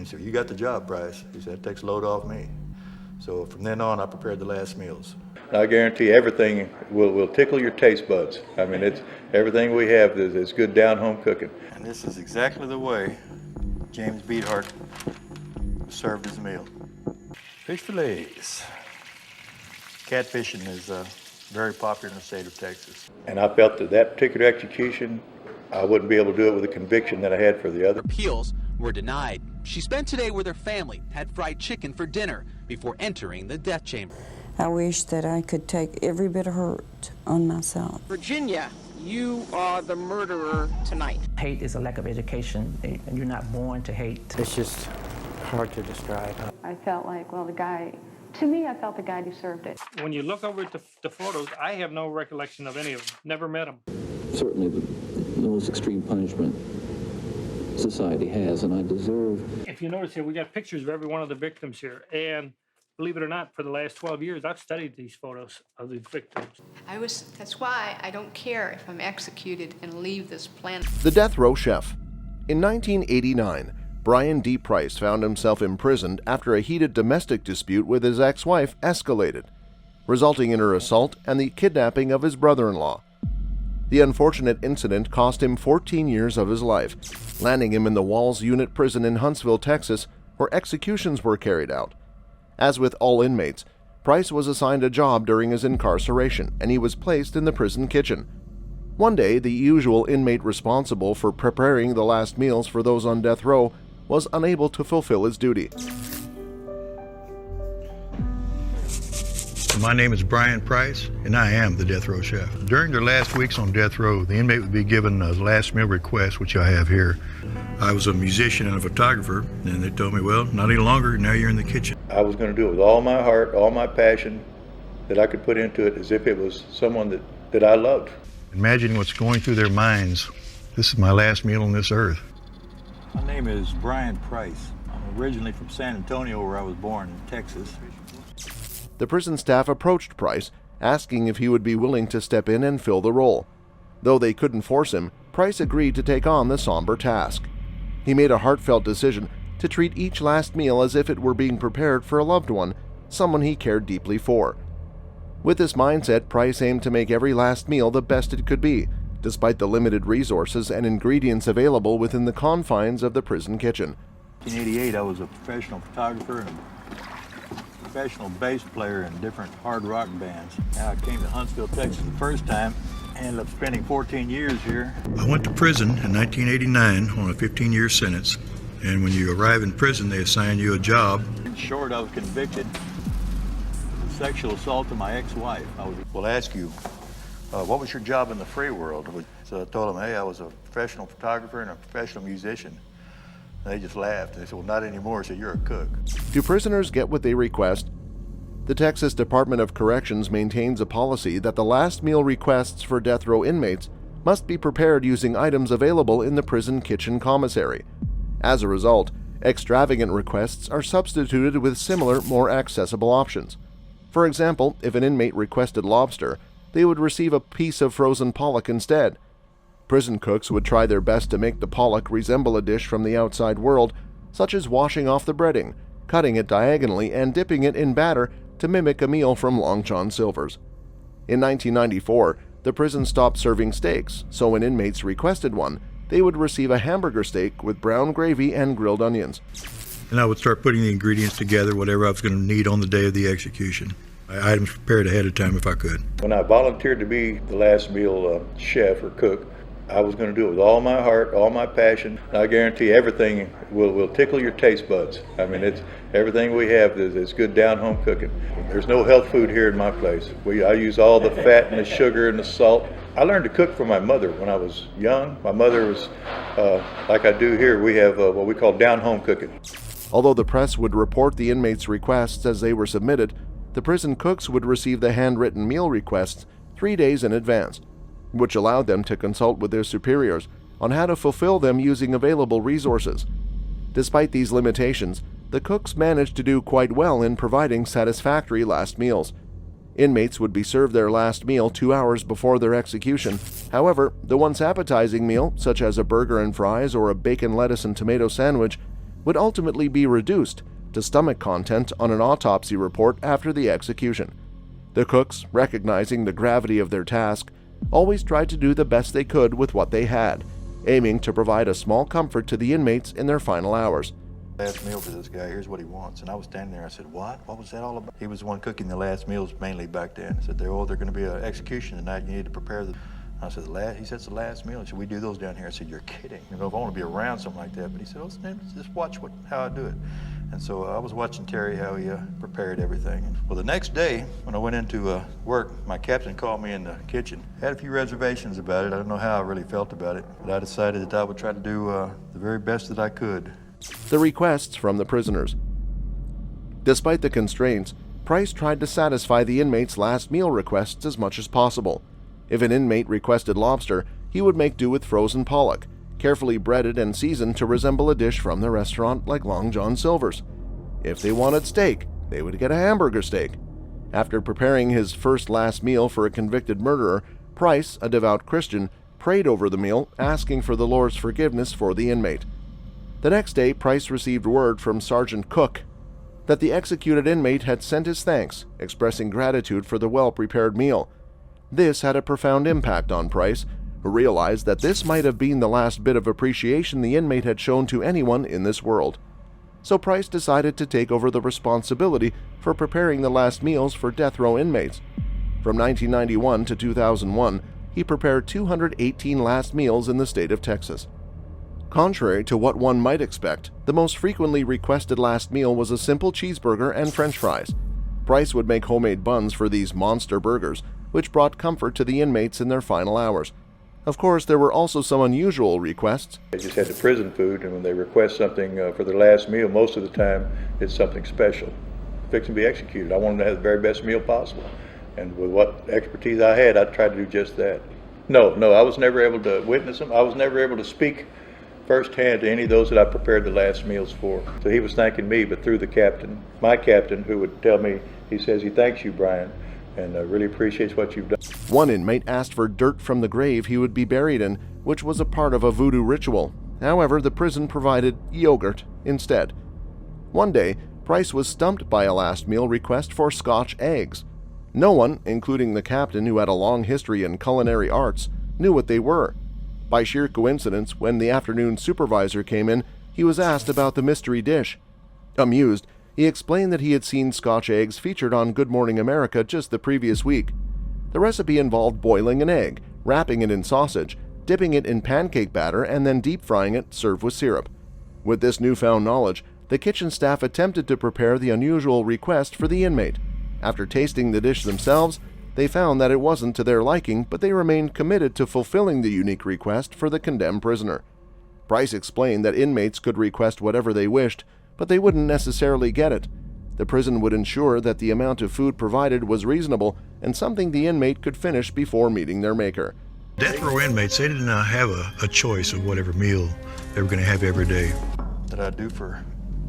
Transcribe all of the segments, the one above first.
he said, "You got the job, Price." He said, "It takes a load off me." So from then on, I prepared the last meals. I guarantee everything will tickle your taste buds. I mean, it's everything we have is good down-home cooking. And this is exactly the way James Beathart served his meal. Fish fillets. Catfishing is very popular in the state of Texas. And I felt that particular execution, I wouldn't be able to do it with the conviction that I had for the other. Appeals were denied. She spent today with her family, had fried chicken for dinner before entering the death chamber. I wish that I could take every bit of hurt on myself. Virginia, you are the murderer tonight. Hate is a lack of education, and you're not born to hate. It's just hard to describe. I felt like, well, to me, I felt the guy deserved it. When you look over at the photos, I have no recollection of any of them. Never met them. Certainly the most extreme punishment society has, and I deserve. If you notice here, we got pictures of every one of the victims here, and believe it or not, for the last 12 years, I've studied these photos of the victims. That's why I don't care if I'm executed and leave this planet. The Death Row Chef. In 1989, Brian D. Price found himself imprisoned after a heated domestic dispute with his ex-wife escalated, resulting in her assault and the kidnapping of his brother-in-law. The unfortunate incident cost him 14 years of his life, landing him in the Walls Unit Prison in Huntsville, Texas, where executions were carried out. As with all inmates, Price was assigned a job during his incarceration, and he was placed in the prison kitchen. One day, the usual inmate responsible for preparing the last meals for those on death row was unable to fulfill his duty. My name is Brian Price, and I am the Death Row Chef. During their last weeks on death row, the inmate would be given a last meal request, which I have here. I was a musician and a photographer, and they told me, well, not any longer, now you're in the kitchen. I was going to do it with all my heart, all my passion that I could put into it, as if it was someone that I loved. Imagine what's going through their minds. This is my last meal on this earth. My name is Brian Price. I'm originally from San Antonio, where I was born in Texas. The prison staff approached Price, asking if he would be willing to step in and fill the role. Though they couldn't force him, Price agreed to take on the somber task. He made a heartfelt decision to treat each last meal as if it were being prepared for a loved one, someone he cared deeply for. With this mindset, Price aimed to make every last meal the best it could be, despite the limited resources and ingredients available within the confines of the prison kitchen. In 1988, I was a professional photographer and a professional bass player in different hard rock bands. Now I came to Huntsville, Texas the first time, and ended up spending 14 years here. I went to prison in 1989 on a 15-year sentence, and when you arrive in prison, they assign you a job. In short, I was convicted of sexual assault of my ex-wife. I will ask you, what was your job in the free world? So I told them, hey, I was a professional photographer and a professional musician. And they just laughed. They said, well, not anymore. I said, you're a cook. Do prisoners get what they request? The Texas Department of Corrections maintains a policy that the last meal requests for death row inmates must be prepared using items available in the prison kitchen commissary. As a result, extravagant requests are substituted with similar, more accessible options. For example, if an inmate requested lobster, they would receive a piece of frozen pollock instead. Prison cooks would try their best to make the pollock resemble a dish from the outside world, such as washing off the breading, cutting it diagonally, and dipping it in batter to mimic a meal from Long John Silver's. In 1994, the prison stopped serving steaks, so when inmates requested one, they would receive a hamburger steak with brown gravy and grilled onions. And I would start putting the ingredients together, whatever I was going to need on the day of the execution. Items prepared ahead of time if I could. When I volunteered to be the last meal chef or cook, I was going to do it with all my heart, all my passion. I guarantee everything will tickle your taste buds. I mean, it's everything we have is good down-home cooking. There's no health food here in my place. I use all the fat and the sugar and the salt. I learned to cook from my mother when I was young. My mother was, like I do here, we have what we call down-home cooking. Although the press would report the inmates' requests as they were submitted, the prison cooks would receive the handwritten meal requests 3 days in advance, which allowed them to consult with their superiors on how to fulfill them using available resources. Despite these limitations, the cooks managed to do quite well in providing satisfactory last meals. Inmates would be served their last meal 2 hours before their execution. However, the once appetizing meal, such as a burger and fries or a bacon, lettuce, and tomato sandwich, would ultimately be reduced to stomach content on an autopsy report after the execution. The cooks, recognizing the gravity of their task, always tried to do the best they could with what they had, aiming to provide a small comfort to the inmates in their final hours. Last meal for this guy, here's what he wants. And I was standing there, I said, what? What was that all about? He was the one cooking the last meals mainly back then. I said, they're going to be an execution tonight, you need to prepare the... I said, he said, it's the last meal. He said, we do those down here. I said, you're kidding. You know, if I want to be around something like that. But he said, oh, just watch how I do it. And so I was watching Terry, how he prepared everything. Well, the next day, when I went into work, my captain called me in the kitchen. I had a few reservations about it. I don't know how I really felt about it. But I decided that I would try to do the very best that I could. The requests from the prisoners. Despite the constraints, Price tried to satisfy the inmates' last meal requests as much as possible. If an inmate requested lobster, he would make do with frozen pollock, carefully breaded and seasoned to resemble a dish from the restaurant like Long John Silver's. If they wanted steak, they would get a hamburger steak. After preparing his first last meal for a convicted murderer, Price, a devout Christian, prayed over the meal, asking for the Lord's forgiveness for the inmate. The next day, Price received word from Sergeant Cook that the executed inmate had sent his thanks, expressing gratitude for the well-prepared meal. This had a profound impact on Price, who realized that this might have been the last bit of appreciation the inmate had shown to anyone in this world. So Price decided to take over the responsibility for preparing the last meals for death row inmates. From 1991 to 2001, he prepared 218 last meals in the state of Texas. Contrary to what one might expect, the most frequently requested last meal was a simple cheeseburger and French fries. Price would make homemade buns for these monster burgers, which brought comfort to the inmates in their final hours. Of course, there were also some unusual requests. They just had the prison food, and when they request something for their last meal, most of the time it's something special. Fixing to be executed. I wanted to have the very best meal possible. And with what expertise I had, I tried to do just that. No, I was never able to witness them. I was never able to speak firsthand to any of those that I prepared the last meals for. So he was thanking me, but through the captain, my captain, who would tell me, he says he thanks you, Brian, and really appreciates what you've done. One inmate asked for dirt from the grave he would be buried in, which was a part of a voodoo ritual. However, the prison provided yogurt instead. One day, Price was stumped by a last meal request for Scotch eggs. No one, including the captain who had a long history in culinary arts, knew what they were. By sheer coincidence, when the afternoon supervisor came in, he was asked about the mystery dish. Amused, he explained that he had seen Scotch eggs featured on Good Morning America just the previous week. The recipe involved boiling an egg, wrapping it in sausage, dipping it in pancake batter, and then deep frying it, served with syrup. With this newfound knowledge, the kitchen staff attempted to prepare the unusual request for the inmate. After tasting the dish themselves, they found that it wasn't to their liking, but they remained committed to fulfilling the unique request for the condemned prisoner. Price explained that inmates could request whatever they wished, but they wouldn't necessarily get it. The prison would ensure that the amount of food provided was reasonable and something the inmate could finish before meeting their maker. Death row inmates, they didn't have a choice of whatever meal they were going to have every day. That I do for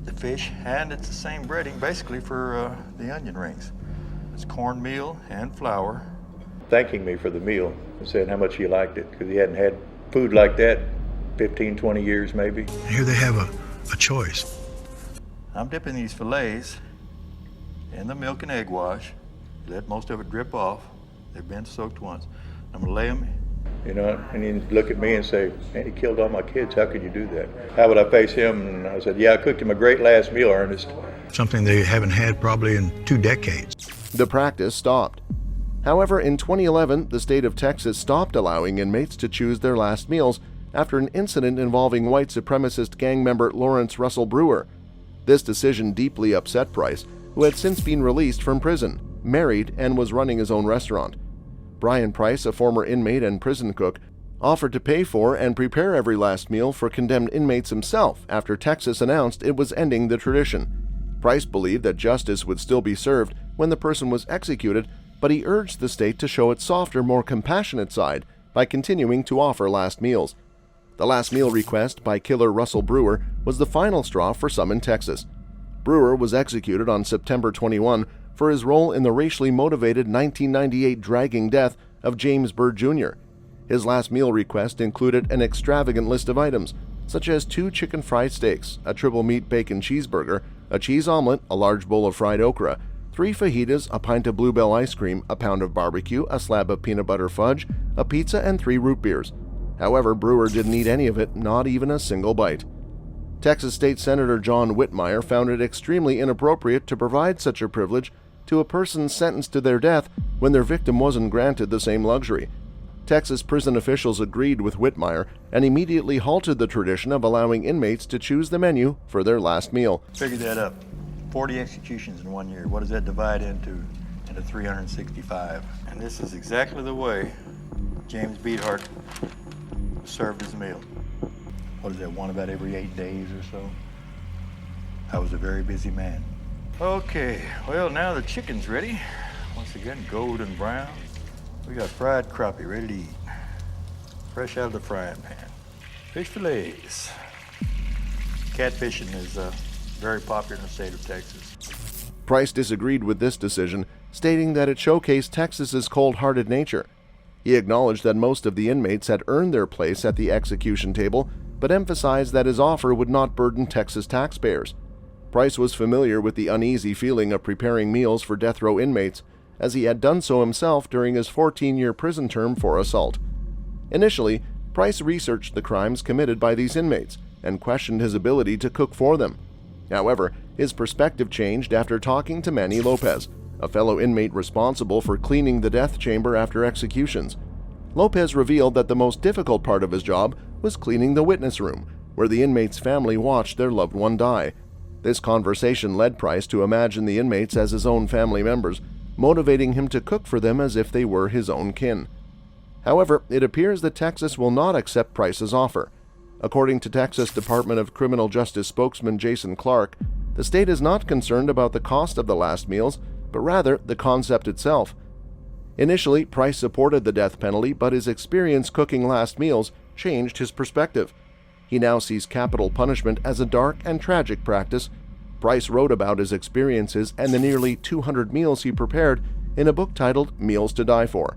the fish, and it's the same breading basically for the onion rings. It's cornmeal and flour. Thanking me for the meal and saying how much he liked it, because he hadn't had food like that 15, 20 years maybe. Here they have a choice. I'm dipping these fillets in the milk and egg wash. Let most of it drip off. They've been soaked once. I'm gonna lay them, and he'd look at me and say, man, he killed all my kids, how could you do that? How would I face him? And I said, yeah, I cooked him a great last meal, Ernest. Something they haven't had probably in 2 decades. The practice stopped. However, in 2011, the state of Texas stopped allowing inmates to choose their last meals after an incident involving white supremacist gang member Lawrence Russell Brewer. This decision deeply upset Price, who had since been released from prison, married, and was running his own restaurant. Brian Price, a former inmate and prison cook, offered to pay for and prepare every last meal for condemned inmates himself after Texas announced it was ending the tradition. Price believed that justice would still be served when the person was executed, but he urged the state to show its softer, more compassionate side by continuing to offer last meals. The last meal request by killer Russell Brewer was the final straw for some in Texas. Brewer was executed on September 21 for his role in the racially motivated 1998 dragging death of James Byrd Jr. His last meal request included an extravagant list of items, such as 2 chicken fried steaks, a triple meat bacon cheeseburger, a cheese omelet, a large bowl of fried okra, 3 fajitas, a pint of Bluebell ice cream, a pound of barbecue, a slab of peanut butter fudge, a pizza, and 3 root beers. However, Brewer didn't eat any of it, not even a single bite. Texas State Senator John Whitmire found it extremely inappropriate to provide such a privilege to a person sentenced to their death when their victim wasn't granted the same luxury. Texas prison officials agreed with Whitmire and immediately halted the tradition of allowing inmates to choose the menu for their last meal. Figure that up. 40 executions in 1 year. What does that divide into 365? And this is exactly the way James Beathart served his meal. What is that, one about every 8 days or so? I was a very busy man. Okay, well, now the chicken's ready. Once again, golden brown. We got fried crappie ready to eat. Fresh out of the frying pan. Fish fillets. Catfishing is very popular in the state of Texas. Price disagreed with this decision, stating that it showcased Texas's cold-hearted nature. He acknowledged that most of the inmates had earned their place at the execution table, but emphasized that his offer would not burden Texas taxpayers. Price was familiar with the uneasy feeling of preparing meals for death row inmates, as he had done so himself during his 14-year prison term for assault. Initially, Price researched the crimes committed by these inmates and questioned his ability to cook for them. However, his perspective changed after talking to Manny Lopez, a fellow inmate responsible for cleaning the death chamber after executions. Lopez revealed that the most difficult part of his job was cleaning the witness room, where the inmate's family watched their loved one die. This conversation led Price to imagine the inmates as his own family members, motivating him to cook for them as if they were his own kin. However, it appears that Texas will not accept Price's offer. According to Texas Department of Criminal Justice spokesman Jason Clark, the state is not concerned about the cost of the last meals, but rather the concept itself. Initially, Price supported the death penalty, but his experience cooking last meals changed his perspective. He now sees capital punishment as a dark and tragic practice. Price wrote about his experiences and the nearly 200 meals he prepared in a book titled Meals to Die For.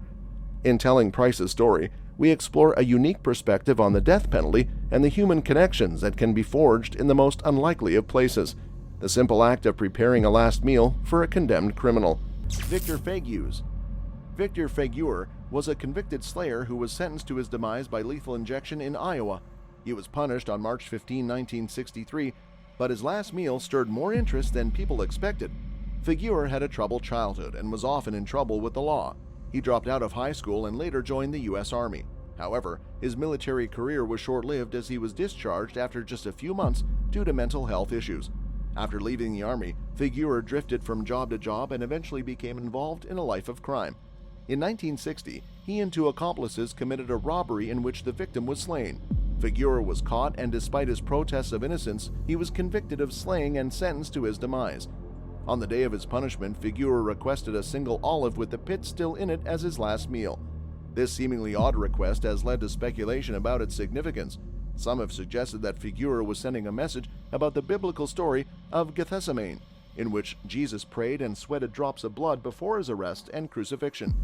In telling Price's story, we explore a unique perspective on the death penalty and the human connections that can be forged in the most unlikely of places, the simple act of preparing a last meal for a condemned criminal. Victor Fagues. Victor Faguer was a convicted slayer who was sentenced to his demise by lethal injection in Iowa. He was punished on March 15, 1963, but his last meal stirred more interest than people expected. Faguer had a troubled childhood and was often in trouble with the law. He dropped out of high school and later joined the U.S. Army. However, his military career was short-lived as he was discharged after just a few months due to mental health issues. After leaving the Army, Faguer drifted from job to job and eventually became involved in a life of crime. In 1960, he and 2 accomplices committed a robbery in which the victim was slain. Faguer was caught, and despite his protests of innocence, he was convicted of slaying and sentenced to his demise. On the day of his punishment, Faguer requested a single olive with the pit still in it as his last meal. This seemingly odd request has led to speculation about its significance. Some have suggested that Faguer was sending a message about the biblical story of Gethsemane, in which Jesus prayed and sweated drops of blood before his arrest and crucifixion.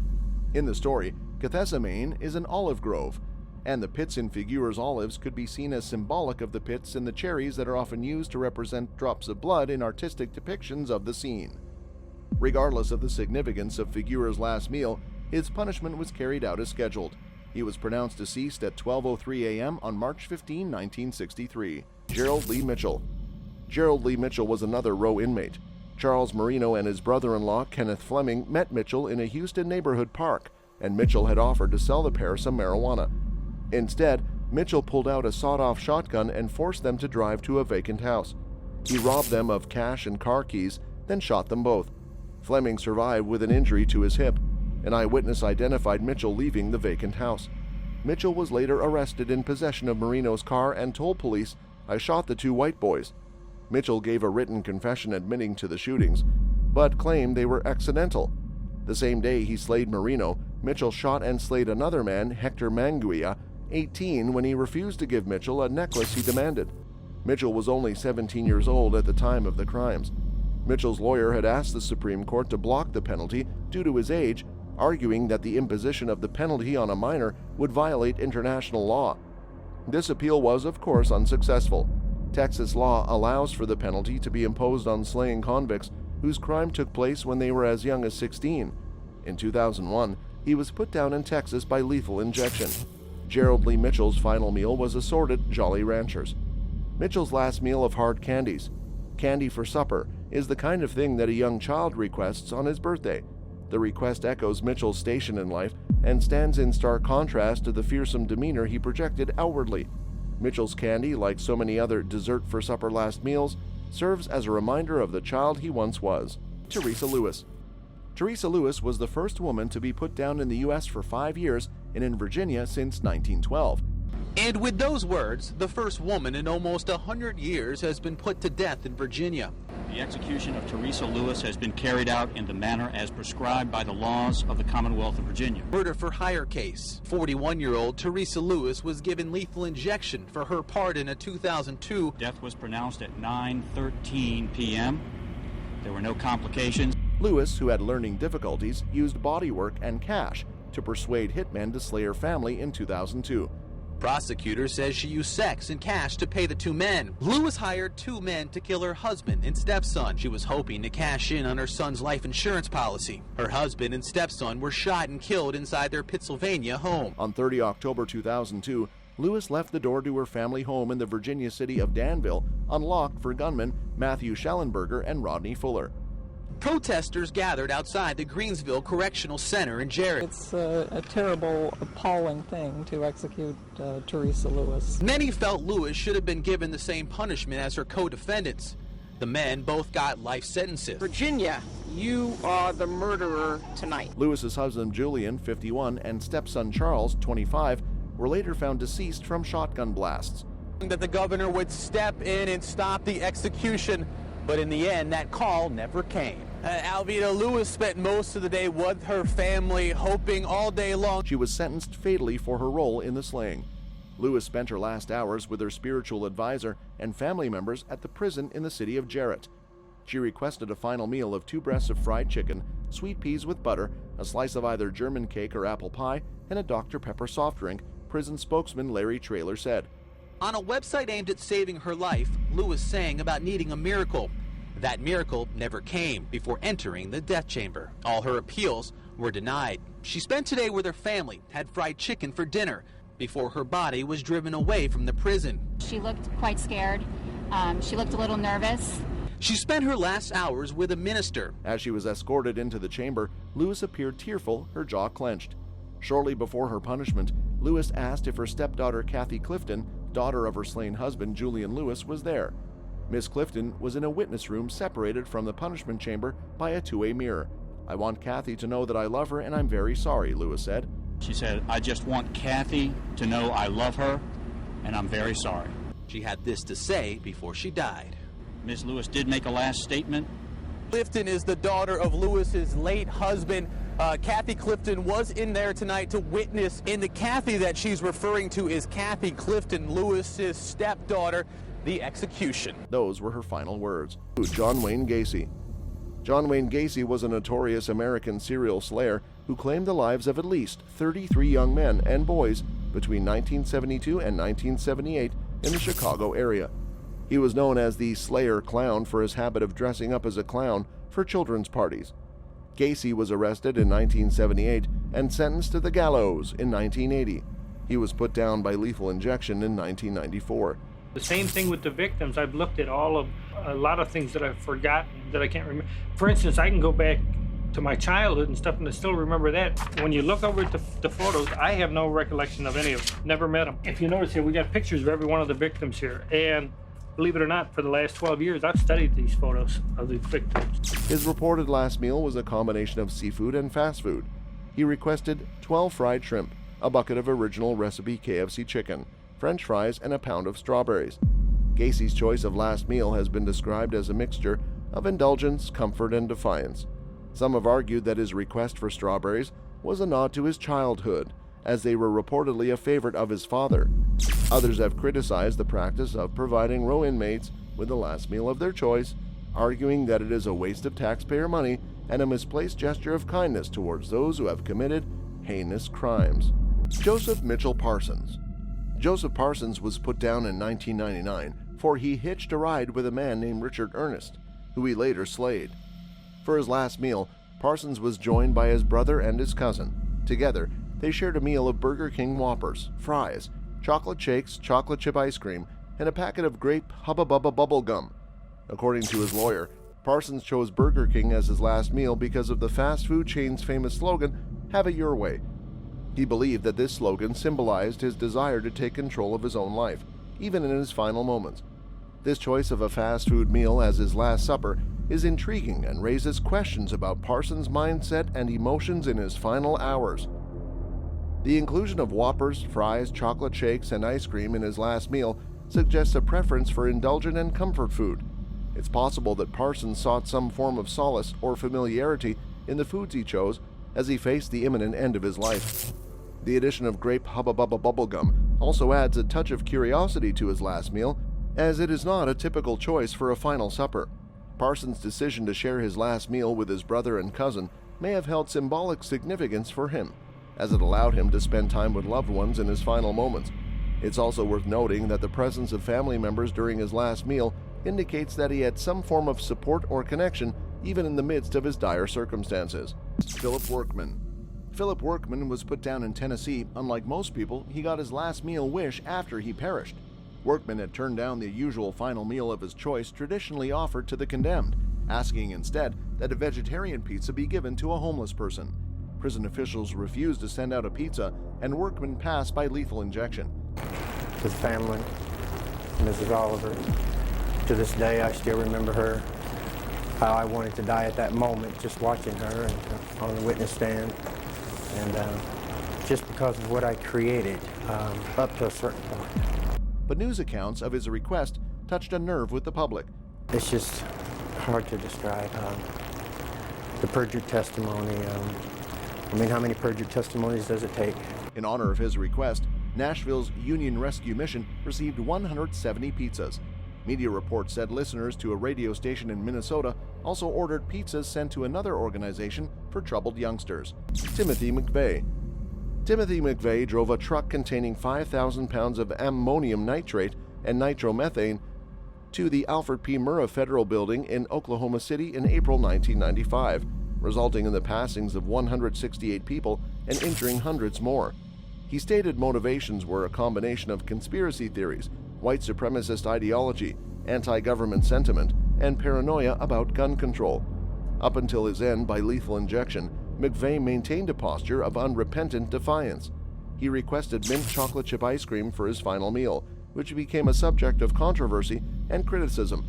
In the story, Gethsemane is an olive grove, and the pits in Faguer's olives could be seen as symbolic of the pits in the cherries that are often used to represent drops of blood in artistic depictions of the scene. Regardless of the significance of Faguer's last meal, his punishment was carried out as scheduled. He was pronounced deceased at 12:03 a.m. on March 15, 1963. Gerald Lee Mitchell. Gerald Lee Mitchell was another row inmate. Charles Marino and his brother-in-law, Kenneth Fleming, met Mitchell in a Houston neighborhood park, and Mitchell had offered to sell the pair some marijuana. Instead, Mitchell pulled out a sawed-off shotgun and forced them to drive to a vacant house. He robbed them of cash and car keys, then shot them both. Fleming survived with an injury to his hip. An eyewitness identified Mitchell leaving the vacant house. Mitchell was later arrested in possession of Marino's car and told police, "I shot the 2 white boys." Mitchell gave a written confession admitting to the shootings, but claimed they were accidental. The same day he slayed Marino, Mitchell shot and slayed another man, Hector Manguia, 18, when he refused to give Mitchell a necklace he demanded. Mitchell was only 17 years old at the time of the crimes. Mitchell's lawyer had asked the Supreme Court to block the penalty due to his age, arguing that the imposition of the penalty on a minor would violate international law. This appeal was, of course, unsuccessful. Texas law allows for the penalty to be imposed on slaying convicts whose crime took place when they were as young as 16. In 2001, he was put down in Texas by lethal injection. Gerald Lee Mitchell's final meal was assorted Jolly Ranchers. Mitchell's last meal of hard candies. Candy for supper is the kind of thing that a young child requests on his birthday. The request echoes Mitchell's station in life and stands in stark contrast to the fearsome demeanor he projected outwardly. Mitchell's candy, like so many other dessert for supper last meals, serves as a reminder of the child he once was. Teresa Lewis. Teresa Lewis was the first woman to be put down in the U.S. for 5 years and in Virginia since 1912. And with those words, the first woman in almost 100 years has been put to death in Virginia. The execution of Teresa Lewis has been carried out in the manner as prescribed by the laws of the Commonwealth of Virginia. Murder for hire case. 41-year-old Teresa Lewis was given lethal injection for her part in a 2002. Death was pronounced at 9:13 p.m. There were no complications. Lewis, who had learning difficulties, used bodywork and cash to persuade hitmen to slay her family in 2002. Prosecutor says she used sex and cash to pay the two men. Lewis hired two men to kill her husband and stepson. She was hoping to cash in on her son's life insurance policy. Her husband and stepson were shot and killed inside their Pennsylvania home. On 30 October 2002, Lewis left the door to her family home in the Virginia city of Danville unlocked for gunmen Matthew Schellenberger and Rodney Fuller. Protesters gathered outside the Greensville Correctional Center in Jarrett. It's a terrible, appalling thing to execute Teresa Lewis. Many felt Lewis should have been given the same punishment as her co-defendants. The men both got life sentences. Virginia, you are the murderer tonight. Lewis's husband Julian, 51, and stepson Charles, 25, were later found deceased from shotgun blasts. That the governor would step in and stop the execution, but in the end, that call never came. Alveda Lewis spent most of the day with her family, hoping all day long. She was sentenced fatally for her role in the slaying. Lewis spent her last hours with her spiritual advisor and family members at the prison in the city of Jarrett. She requested a final meal of 2 breasts of fried chicken, sweet peas with butter, a slice of either German cake or apple pie, and a Dr. Pepper soft drink, prison spokesman Larry Traylor said. On a website aimed at saving her life, Lewis sang about needing a miracle. That miracle never came before entering the death chamber. All her appeals were denied. She spent today with her family, had fried chicken for dinner, before her body was driven away from the prison. She looked quite scared. She looked a little nervous. She spent her last hours with a minister. As she was escorted into the chamber, Lewis appeared tearful, her jaw clenched. Shortly before her punishment, Lewis asked if her stepdaughter Kathy Clifton, daughter of her slain husband Julian Lewis, was there. Miss Clifton was in a witness room separated from the punishment chamber by a two-way mirror. "I want Kathy to know that I love her and I'm very sorry," Lewis said. She said, "I just want Kathy to know I love her and I'm very sorry." She had this to say before she died. Ms. Lewis did make a last statement. Clifton is the daughter of Lewis's late husband. Kathy Clifton was in there tonight to witness, and the Kathy that she's referring to is Kathy Clifton, Lewis's stepdaughter, the execution. Those were her final words. John Wayne Gacy. John Wayne Gacy was a notorious American serial slayer who claimed the lives of at least 33 young men and boys between 1972 and 1978 in the Chicago area. He was known as the Slayer Clown for his habit of dressing up as a clown for children's parties. Gacy was arrested in 1978 and sentenced to the gallows in 1980. He was put down by lethal injection in 1994. The same thing with the victims. I've looked at a lot of things that I've forgotten, that I can't remember. For instance, I can go back to my childhood and stuff and I still remember that. When you look over at the photos, I have no recollection of any of them. Never met them. If you notice here, we got pictures of every one of the victims here. And believe it or not, for the last 12 years, I've studied these photos of the victims. His reported last meal was a combination of seafood and fast food. He requested 12 fried shrimp, a bucket of original recipe KFC chicken, French fries, and a pound of strawberries. Gacy's choice of last meal has been described as a mixture of indulgence, comfort, and defiance. Some have argued that his request for strawberries was a nod to his childhood, as they were reportedly a favorite of his father. Others have criticized the practice of providing row inmates with the last meal of their choice, arguing that it is a waste of taxpayer money and a misplaced gesture of kindness towards those who have committed heinous crimes. Joseph Mitchell Parsons. Joseph Parsons was put down in 1999 for he hitched a ride with a man named Richard Ernest, who he later slayed. For his last meal, Parsons was joined by his brother and his cousin. Together, they shared a meal of Burger King Whoppers, fries, chocolate shakes, chocolate chip ice cream, and a packet of grape Hubba Bubba bubble gum. According to his lawyer, Parsons chose Burger King as his last meal because of the fast food chain's famous slogan, "Have it your way." He believed that this slogan symbolized his desire to take control of his own life, even in his final moments. This choice of a fast food meal as his last supper is intriguing and raises questions about Parsons' mindset and emotions in his final hours. The inclusion of Whoppers, fries, chocolate shakes, and ice cream in his last meal suggests a preference for indulgent and comfort food. It's possible that Parsons sought some form of solace or familiarity in the foods he chose as he faced the imminent end of his life. The addition of grape Hubba Bubba bubblegum also adds a touch of curiosity to his last meal, as it is not a typical choice for a final supper. Parsons' decision to share his last meal with his brother and cousin may have held symbolic significance for him, as it allowed him to spend time with loved ones in his final moments. It's also worth noting that the presence of family members during his last meal indicates that he had some form of support or connection even in the midst of his dire circumstances. Philip Workman. Philip Workman was put down in Tennessee. Unlike most people, he got his last meal wish after he perished. Workman had turned down the usual final meal of his choice traditionally offered to the condemned, asking instead that a vegetarian pizza be given to a homeless person. Prison officials refused to send out a pizza, and Workman passed by lethal injection. His family, Mrs. Oliver, to this day I still remember her, how I wanted to die at that moment, just watching her on the witness stand, and just because of what I created up to a certain point. But news accounts of his request touched a nerve with the public. It's just hard to describe. The perjured testimony, how many perjured testimonies does it take? In honor of his request, Nashville's Union Rescue Mission received 170 pizzas. Media reports said listeners to a radio station in Minnesota also ordered pizzas sent to another organization for troubled youngsters. Timothy McVeigh. Timothy McVeigh drove a truck containing 5,000 pounds of ammonium nitrate and nitromethane to the Alfred P. Murrah Federal Building in Oklahoma City in April 1995, resulting in the passings of 168 people and injuring hundreds more. He stated motivations were a combination of conspiracy theories, white supremacist ideology, anti-government sentiment, and paranoia about gun control. Up until his end by lethal injection, McVeigh maintained a posture of unrepentant defiance. He requested mint chocolate chip ice cream for his final meal, which became a subject of controversy and criticism.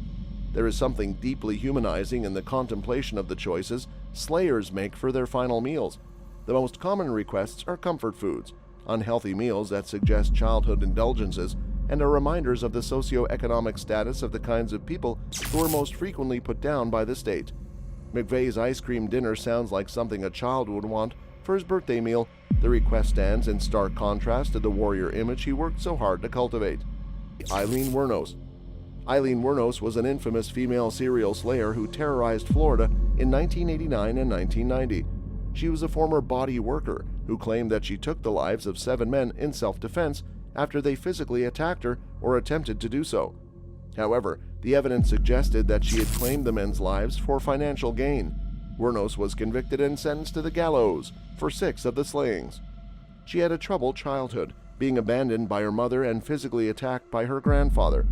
There is something deeply humanizing in the contemplation of the choices slayers make for their final meals. The most common requests are comfort foods, unhealthy meals that suggest childhood indulgences, and are reminders of the socioeconomic status of the kinds of people who are most frequently put down by the state. McVeigh's ice cream dinner sounds like something a child would want for his birthday meal. The request stands in stark contrast to the warrior image he worked so hard to cultivate. Eileen Wuornos. Eileen Wuornos was an infamous female serial slayer who terrorized Florida in 1989 and 1990. She was a former body worker who claimed that she took the lives of 7 men in self-defense after they physically attacked her or attempted to do so. However, the evidence suggested that she had claimed the men's lives for financial gain. Wuornos was convicted and sentenced to the gallows for 6 of the slayings. She had a troubled childhood, being abandoned by her mother and physically attacked by her grandfather.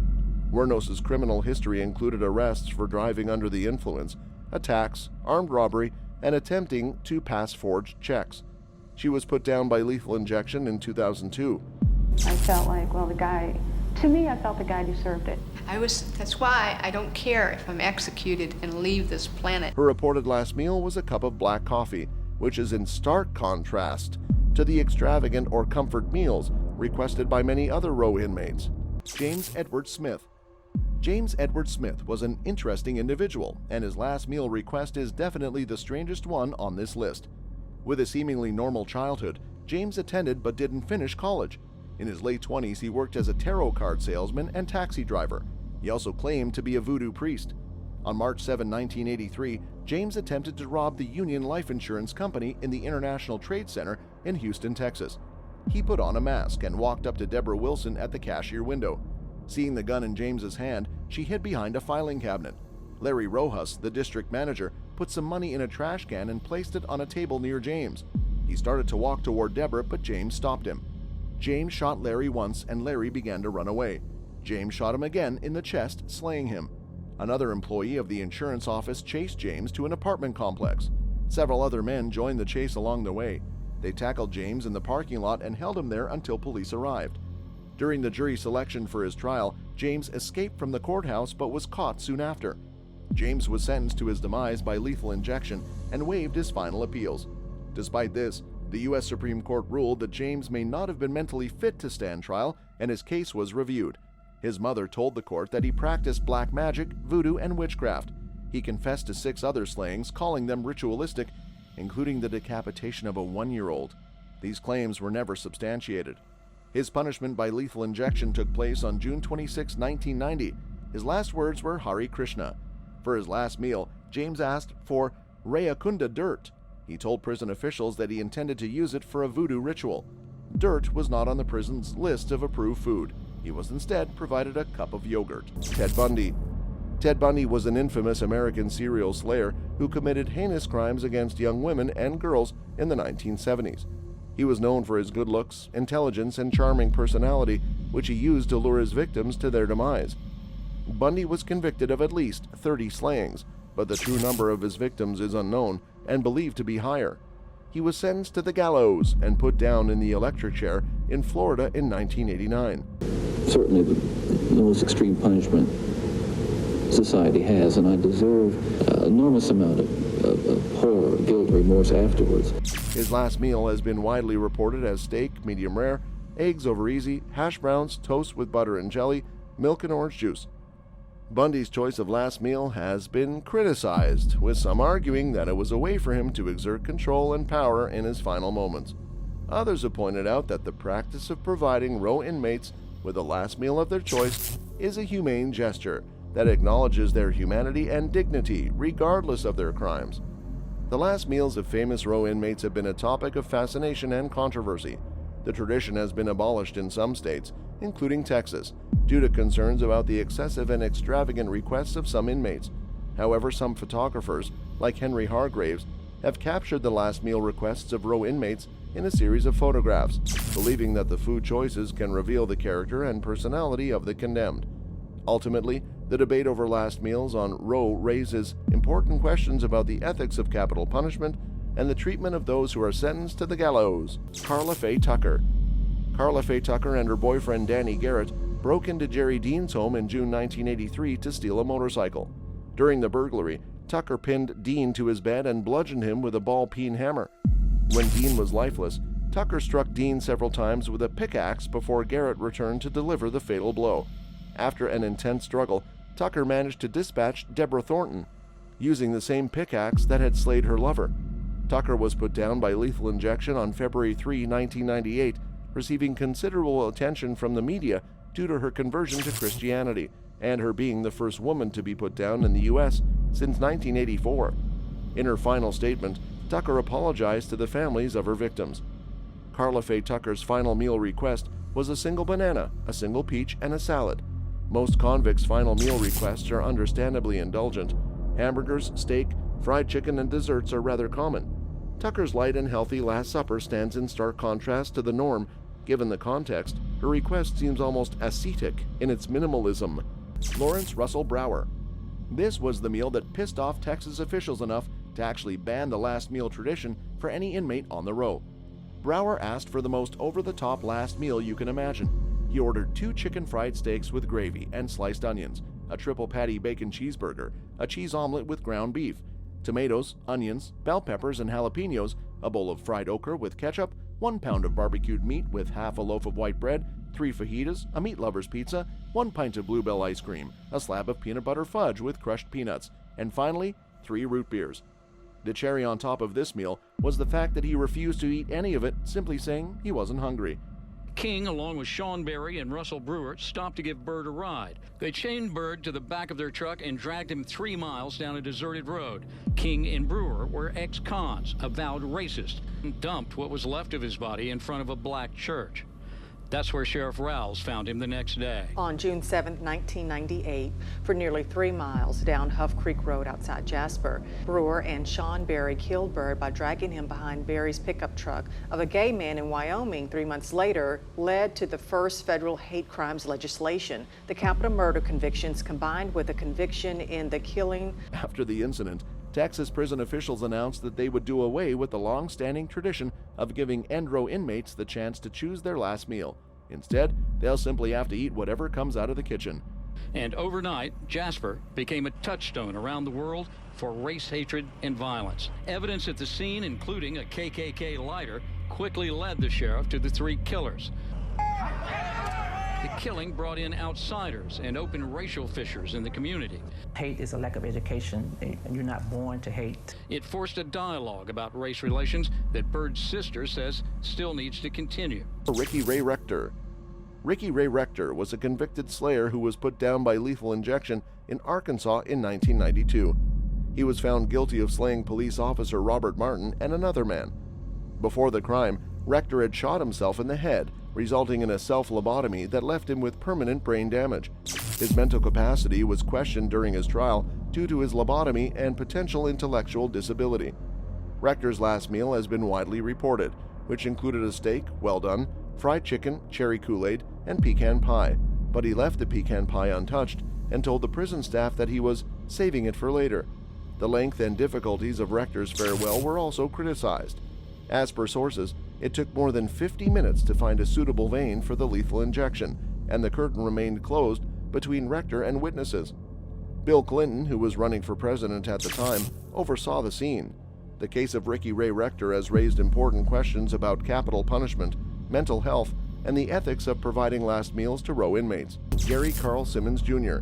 Wuornos' criminal history included arrests for driving under the influence, attacks, armed robbery, and attempting to pass forged checks. She was put down by lethal injection in 2002. I felt like, well, I felt the guy deserved it. That's why I don't care if I'm executed and leave this planet. Her reported last meal was a cup of black coffee, which is in stark contrast to the extravagant or comfort meals requested by many other row inmates. James Edward Smith. James Edward Smith was an interesting individual, and his last meal request is definitely the strangest one on this list. With a seemingly normal childhood, James attended but didn't finish college. In his late 20s, he worked as a tarot card salesman and taxi driver. He also claimed to be a voodoo priest. On March 7, 1983, James attempted to rob the Union Life Insurance Company in the International Trade Center in Houston, Texas. He put on a mask and walked up to Deborah Wilson at the cashier window. Seeing the gun in James's hand, she hid behind a filing cabinet. Larry Rojas, the district manager, put some money in a trash can and placed it on a table near James. He started to walk toward Deborah, but James stopped him. James shot Larry once and Larry began to run away. James shot him again in the chest, slaying him. Another employee of the insurance office chased James to an apartment complex. Several other men joined the chase along the way. They tackled James in the parking lot and held him there until police arrived. During the jury selection for his trial, James escaped from the courthouse but was caught soon after. James was sentenced to his demise by lethal injection and waived his final appeals. Despite this, the U.S. Supreme Court ruled that James may not have been mentally fit to stand trial, and his case was reviewed. His mother told the court that he practiced black magic, voodoo, and witchcraft. He confessed to 6 other slayings, calling them ritualistic, including the decapitation of a 1-year-old. These claims were never substantiated. His punishment by lethal injection took place on June 26, 1990. His last words were Hare Krishna. For his last meal, James asked for Rayakunda dirt. He told prison officials that he intended to use it for a voodoo ritual. Dirt was not on the prison's list of approved food. He was instead provided a cup of yogurt. Ted Bundy. Ted Bundy was an infamous American serial slayer who committed heinous crimes against young women and girls in the 1970s. He was known for his good looks, intelligence, and charming personality, which he used to lure his victims to their demise. Bundy was convicted of at least 30 slayings, but the true number of his victims is unknown and believed to be higher. He was sentenced to the gallows and put down in the electric chair in Florida in 1989. Certainly the most extreme punishment society has, and I deserve an enormous amount of horror, guilt, remorse afterwards. His last meal has been widely reported as steak, medium rare, eggs over easy, hash browns, toast with butter and jelly, milk and orange juice. Bundy's choice of last meal has been criticized, with some arguing that it was a way for him to exert control and power in his final moments. Others have pointed out that the practice of providing row inmates with the last meal of their choice is a humane gesture that acknowledges their humanity and dignity regardless of their crimes. The last meals of famous row inmates have been a topic of fascination and controversy. The tradition has been abolished in some states, including Texas, due to concerns about the excessive and extravagant requests of some inmates. However, some photographers, like Henry Hargraves, have captured the last meal requests of row inmates in a series of photographs, believing that the food choices can reveal the character and personality of the condemned. Ultimately, the debate over last meals on row raises important questions about the ethics of capital punishment and the treatment of those who are sentenced to the gallows. Carla Faye Tucker. Carla Faye Tucker and her boyfriend Danny Garrett broke into Jerry Dean's home in June 1983 to steal a motorcycle. During the burglary, Tucker pinned Dean to his bed and bludgeoned him with a ball-peen hammer. When Dean was lifeless, Tucker struck Dean several times with a pickaxe before Garrett returned to deliver the fatal blow. After an intense struggle, Tucker managed to dispatch Deborah Thornton, using the same pickaxe that had slayed her lover. Tucker was put down by lethal injection on February 3, 1998, receiving considerable attention from the media due to her conversion to Christianity and her being the first woman to be put down in the U.S. since 1984. In her final statement, Tucker apologized to the families of her victims. Carla Faye Tucker's final meal request was a single banana, a single peach, and a salad. Most convicts' final meal requests are understandably indulgent. Hamburgers, steak, fried chicken, and desserts are rather common. Tucker's light and healthy Last Supper stands in stark contrast to the norm. Given the context, her request seems almost ascetic in its minimalism. Lawrence Russell Brower. This was the meal that pissed off Texas officials enough to actually ban the last meal tradition for any inmate on the row. Brower asked for the most over-the-top last meal you can imagine. He ordered 2 chicken fried steaks with gravy and sliced onions, a triple patty bacon cheeseburger, a cheese omelet with ground beef, tomatoes, onions, bell peppers, and jalapenos, a bowl of fried okra with ketchup, 1 pound of barbecued meat with half a loaf of white bread, 3 fajitas, a meat lover's pizza, 1 pint of Bluebell ice cream, a slab of peanut butter fudge with crushed peanuts, and finally, 3 root beers. The cherry on top of this meal was the fact that he refused to eat any of it, simply saying he wasn't hungry. King, along with Sean Berry and Russell Brewer, stopped to give Bird a ride. They chained Bird to the back of their truck and dragged him 3 miles down a deserted road. King and Brewer were ex-cons, avowed racists. and dumped what was left of his body in front of a black church. That's where Sheriff Rouse found him the next day. On June 7, 1998, for nearly 3 miles down Huff Creek Road outside Jasper, Brewer and Sean Berry killed Byrd by dragging him behind Berry's pickup truck. Of a gay man in Wyoming 3 months later led to the first federal hate crimes legislation. The capital murder convictions combined with a conviction in the killing. After the incident, Texas prison officials announced that they would do away with the long-standing tradition of giving end-row inmates the chance to choose their last meal. Instead, they'll simply have to eat whatever comes out of the kitchen. And overnight, Jasper became a touchstone around the world for race hatred and violence. Evidence at the scene, including a KKK lighter, quickly led the sheriff to the 3 killers. The killing brought in outsiders and opened racial fissures in the community. Hate is a lack of education. You're not born to hate. It forced a dialogue about race relations that Byrd's sister says still needs to continue. Ricky Ray Rector. Ricky Ray Rector was a convicted slayer who was put down by lethal injection in Arkansas in 1992. He was found guilty of slaying police officer Robert Martin and another man. Before the crime, Rector had shot himself in the head, resulting in a self-lobotomy that left him with permanent brain damage. His mental capacity was questioned during his trial due to his lobotomy and potential intellectual disability. Rector's last meal has been widely reported, which included a steak, well done, fried chicken, cherry Kool-Aid, and pecan pie, but he left the pecan pie untouched and told the prison staff that he was saving it for later. The length and difficulties of Rector's farewell were also criticized. As per sources, it took more than 50 minutes to find a suitable vein for the lethal injection, and the curtain remained closed between Rector and witnesses. Bill Clinton, who was running for president at the time, oversaw the scene. The case of Ricky Ray Rector has raised important questions about capital punishment, mental health, and the ethics of providing last meals to row inmates. Gary Carl Simmons Jr.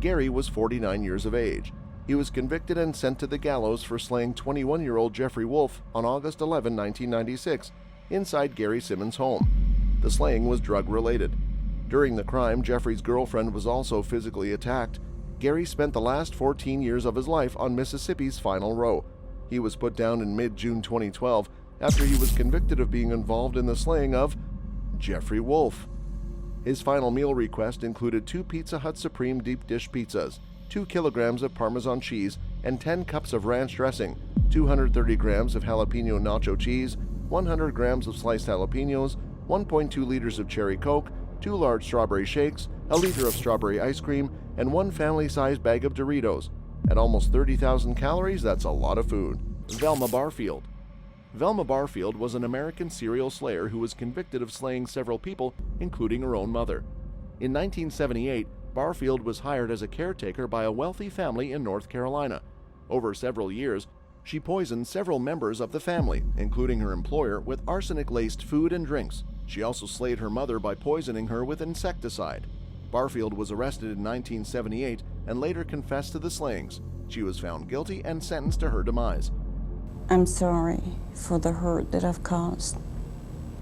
Gary was 49 years of age. He was convicted and sent to the gallows for slaying 21-year-old Jeffrey Wolf on August 11, 1996, inside Gary Simmons' home. The slaying was drug-related. During the crime, Jeffrey's girlfriend was also physically attacked. Gary spent the last 14 years of his life on Mississippi's final row. He was put down in mid-June 2012 after he was convicted of being involved in the slaying of Jeffrey Wolf. His final meal request included 2 Pizza Hut Supreme deep dish pizzas, 2 kilograms of Parmesan cheese, and 10 cups of ranch dressing, 230 grams of jalapeno nacho cheese, 100 grams of sliced jalapenos, 1.2 liters of cherry Coke, 2 large strawberry shakes, a liter of strawberry ice cream, and 1 family-sized bag of Doritos. At almost 30,000 calories, that's a lot of food. Velma Barfield. Velma Barfield was an American serial slayer who was convicted of slaying several people, including her own mother. In 1978, Barfield was hired as a caretaker by a wealthy family in North Carolina. Over several years, she poisoned several members of the family, including her employer, with arsenic-laced food and drinks. She also slayed her mother by poisoning her with insecticide. Barfield was arrested in 1978 and later confessed to the slayings. She was found guilty and sentenced to her demise. I'm sorry for the hurt that I've caused.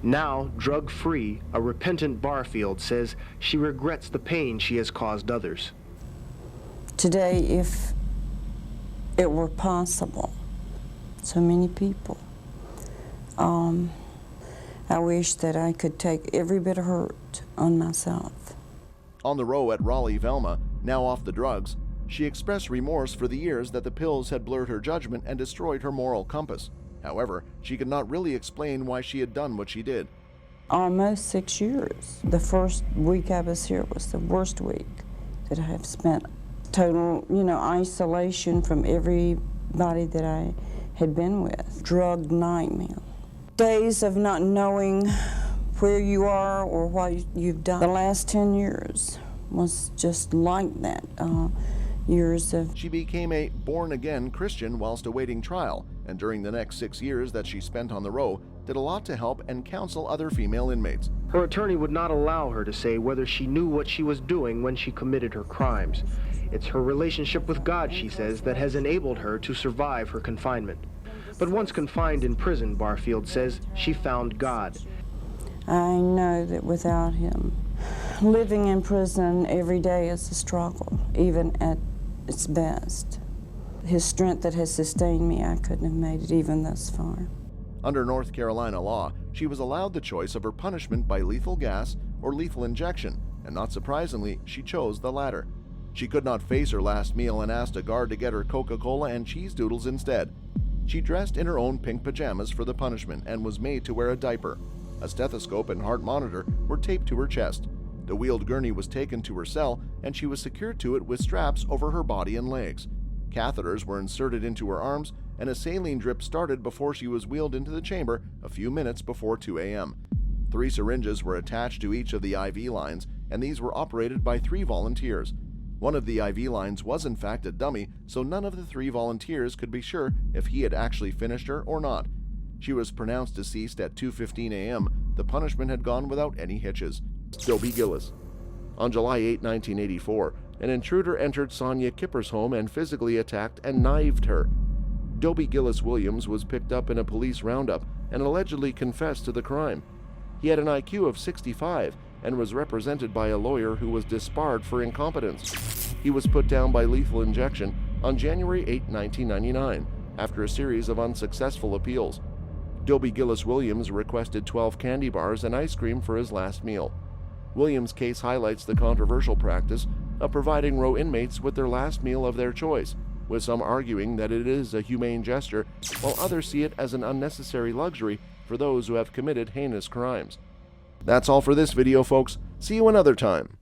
Now, drug-free, a repentant Barfield says she regrets the pain she has caused others. Today, if it were possible, so many people, I wish that I could take every bit of hurt on myself. On the row at Raleigh, Velma, now off the drugs, she expressed remorse for the years that the pills had blurred her judgment and destroyed her moral compass. However, she could not really explain why she had done what she did. Almost 6 years. The first week I was here was the worst week that I have spent. Total, isolation from everybody that I had been with. Drug nightmare. Days of not knowing where you are or what you've done. The last 10 years was just like that. Years of... She became a born-again Christian whilst awaiting trial, and during the next 6 years that she spent on the row, did a lot to help and counsel other female inmates. Her attorney would not allow her to say whether she knew what she was doing when she committed her crimes. It's her relationship with God, she says, that has enabled her to survive her confinement. But once confined in prison, Barfield says, she found God. I know that without him, living in prison every day is a struggle, even at its best. His strength that has sustained me, I couldn't have made it even thus far. Under North Carolina law, she was allowed the choice of her punishment by lethal gas or lethal injection, and not surprisingly, she chose the latter. She could not face her last meal and asked a guard to get her Coca-Cola and cheese doodles instead. She dressed in her own pink pajamas for the punishment and was made to wear a diaper. A stethoscope and heart monitor were taped to her chest. The wheeled gurney was taken to her cell, and she was secured to it with straps over her body and legs. Catheters were inserted into her arms, and a saline drip started before she was wheeled into the chamber a few minutes before 2 a.m. 3 syringes were attached to each of the IV lines, and these were operated by 3 volunteers. One of the IV lines was in fact a dummy, so none of the 3 volunteers could be sure if he had actually finished her or not. She was pronounced deceased at 2:15 a.m. The punishment had gone without any hitches. Dobie Gillis. On July 8, 1984, an intruder entered Sonia Kipper's home and physically attacked and knifed her. Dobie Gillis Williams was picked up in a police roundup and allegedly confessed to the crime. He had an IQ of 65 and was represented by a lawyer who was disbarred for incompetence. He was put down by lethal injection on January 8, 1999, after a series of unsuccessful appeals. Dobie Gillis Williams requested 12 candy bars and ice cream for his last meal. Williams' case highlights the controversial practice of providing row inmates with their last meal of their choice, with some arguing that it is a humane gesture, while others see it as an unnecessary luxury for those who have committed heinous crimes. That's all for this video, folks. See you another time.